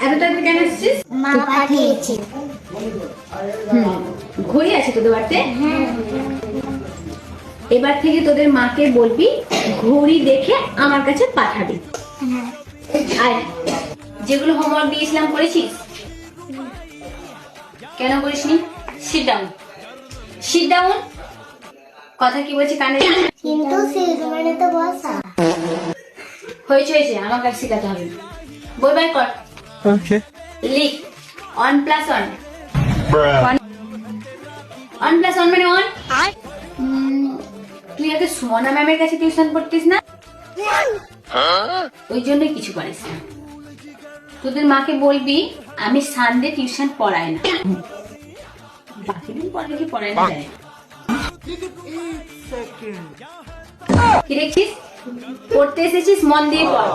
এত তাড়াতাড়ি কেন এসেছিস? মা পাঠিয়েছে। ঘড়ি আছে তোদের বাড়িতে? হ্যাঁ। এবার থেকে তোদের মাকে বলবি ঘড়ি দেখে আমার কাছে পাঠাবি। হ্যাঁ। আর যেগুলো হোমওয়ার্ক দিয়েছিলাম করেছিস? কেন করিসনি? Sit down, sit down. কথা কি বলছি কানে? কিন্তু সিলমানে তো বসা। হয়েছে হয়েছে, আমার কাছে শেখাতে হবে। বই বাই কর। Okay. লিখ 1 + 1। Bruh. 1 + 1 মানে 1। তুই আগে সুমনা ম্যামের কাছে টিউশন পড়তিস না? ওই জন্যই কিছু পারিস না। তোদের মাকে বলবি আমি সানডে টিউশন পড়াই না, বাকি দিন পড়ে কি পড়াই না জানি না। কি দেখছিস? পড়তে এসেছিস, মন দিয়ে পড়।